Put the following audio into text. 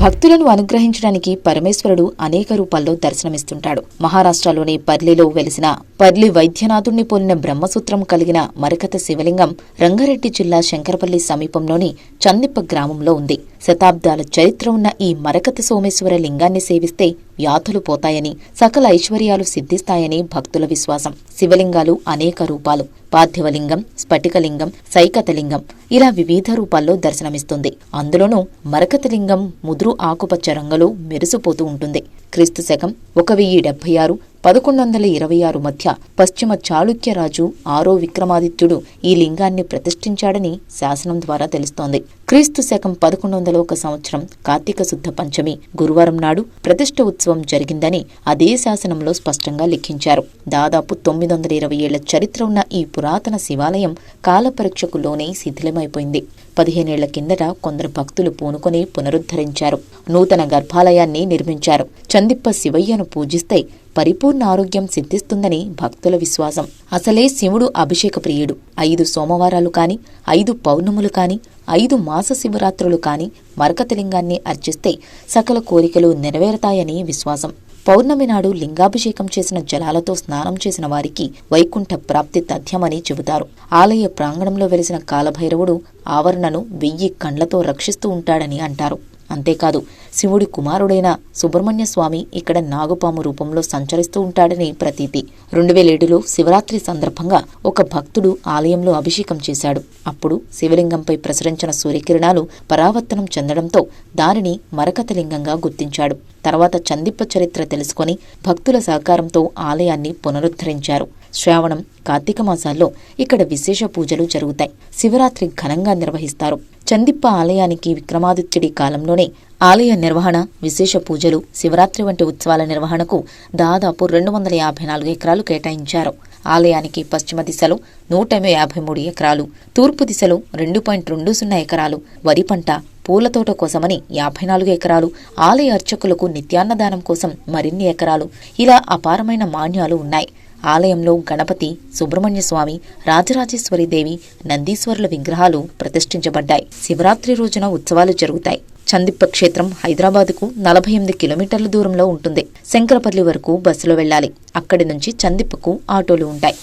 భక్తులను అనుగ్రహించడానికి పరమేశ్వరుడు అనేక రూపాల్లో దర్శనమిస్తుంటాడు. మహారాష్ట్రలోని పర్లిలో వెలిసిన పర్లి వైద్యనాథుణ్ణి పోలిన బ్రహ్మసూత్రం కలిగిన మరకత శివలింగం రంగారెడ్డి జిల్లా శంకరపల్లి సమీపంలోని చందిప్ప గ్రామంలో ఉంది. శతాబ్దాల చరిత్ర ఉన్న ఈ మరకత సోమేశ్వర లింగాన్ని సేవిస్తే వ్యాధులు పోతాయని, సకల ఐశ్వర్యాలు సిద్ధిస్తాయని భక్తుల విశ్వాసం. శివలింగాలు అనేక రూపాలు, పార్థివలింగం, స్ఫటికలింగం, సైకతలింగం ఇలా వివిధ రూపాల్లో దర్శనమిస్తుంది. అందులోనూ మరకతలింగం ముదురు ఆకుపచ్చ రంగులో మెరిసిపోతూ ఉంటుంది. క్రీస్తు శకం 1076, 1126 మధ్య పశ్చిమ చాళుక్యరాజు 6వ విక్రమాదిత్యుడు ఈ లింగాన్ని ప్రతిష్ఠించాడని శాసనం ద్వారా తెలుస్తోంది. క్రీస్తు శకం 1101 సంవత్సరం కార్తీక శుద్ధ పంచమి గురువారం నాడు ప్రతిష్ఠ ఉత్సవం జరిగిందని అదే శాసనంలో స్పష్టంగా లిఖించారు. దాదాపు 920 ఏళ్ల చరిత్ర ఉన్న ఈ పురాతన శివాలయం కాలపరీక్షకు లోనే శిథిలమైపోయింది. 15 ఏళ్ల కిందట కొందరు భక్తులు పూనుకొని పునరుద్ధరించారు. నూతన గర్భాలయాన్ని నిర్మించారు. చందిప్ప శివయ్యను పూజిస్తే పరిపూర్ణ ఆరోగ్యం సిద్ధిస్తుందని భక్తుల విశ్వాసం. అసలే శివుడు అభిషేక ప్రియుడు. 5 సోమవారాలు కాని, 5 పౌర్ణములు కాని, 5 మాస శివరాత్రులు కాని మరకతలింగాన్ని అర్చిస్తే సకల కోరికలు నెరవేరతాయని విశ్వాసం. పౌర్ణమి నాడు లింగాభిషేకం చేసిన జలాలతో స్నానం చేసిన వారికి వైకుంఠ ప్రాప్తి తథ్యమని చెబుతారు. ఆలయ ప్రాంగణంలో వెలిసిన కాలభైరవుడు ఆవరణను 1000 కండ్లతో రక్షిస్తూ ఉంటాడని అంటారు. అంతేకాదు, శివుడి కుమారుడైన సుబ్రహ్మణ్య స్వామి ఇక్కడ నాగుపాము రూపంలో సంచరిస్తూ ఉంటాడని ప్రతీతి. 2007లో శివరాత్రి సందర్భంగా ఒక భక్తుడు ఆలయంలో అభిషేకం చేశాడు. అప్పుడు శివలింగంపై ప్రసరించిన సూర్యకిరణాలు పరావర్తనం చెందడంతో దానిని మరకతలింగంగా గుర్తించాడు. తర్వాత చందిప్ప చరిత్ర తెలుసుకొని భక్తుల సహకారంతో ఆలయాన్ని పునరుద్ధరించారు. శ్రావణం, కార్తీక మాసాల్లో ఇక్కడ విశేష పూజలు జరుగుతాయి. శివరాత్రి ఘనంగా నిర్వహిస్తారు. చందిప్ప ఆలయానికి విక్రమాదిత్యుడి కాలంలోనే ఆలయ నిర్వహణ, విశేష పూజలు, శివరాత్రి వంటి ఉత్సవాల నిర్వహణకు దాదాపు 254 ఎకరాలు కేటాయించారు. ఆలయానికి పశ్చిమ దిశలో 153 ఎకరాలు, తూర్పు దిశలో 2.20 ఎకరాలు, వరి పంట, పూలతోట కోసమని 54 ఎకరాలు, ఆలయ అర్చకులకు నిత్యాన్నదానం కోసం మరిన్ని ఎకరాలు, ఇలా అపారమైన మాన్యాలు ఉన్నాయి. ఆలయంలో గణపతి, సుబ్రహ్మణ్య స్వామి, రాజరాజేశ్వరి దేవి, నందీశ్వరుల విగ్రహాలు ప్రతిష్ఠించబడ్డాయి. శివరాత్రి రోజున ఉత్సవాలు జరుగుతాయి. చందిప్ప క్షేత్రం హైదరాబాద్కు 48 కిలోమీటర్ల దూరంలో ఉంటుంది. శంకరపల్లి వరకు బస్సులో వెళ్లాలి. అక్కడి నుంచి చందిప్పకు ఆటోలు ఉంటాయి.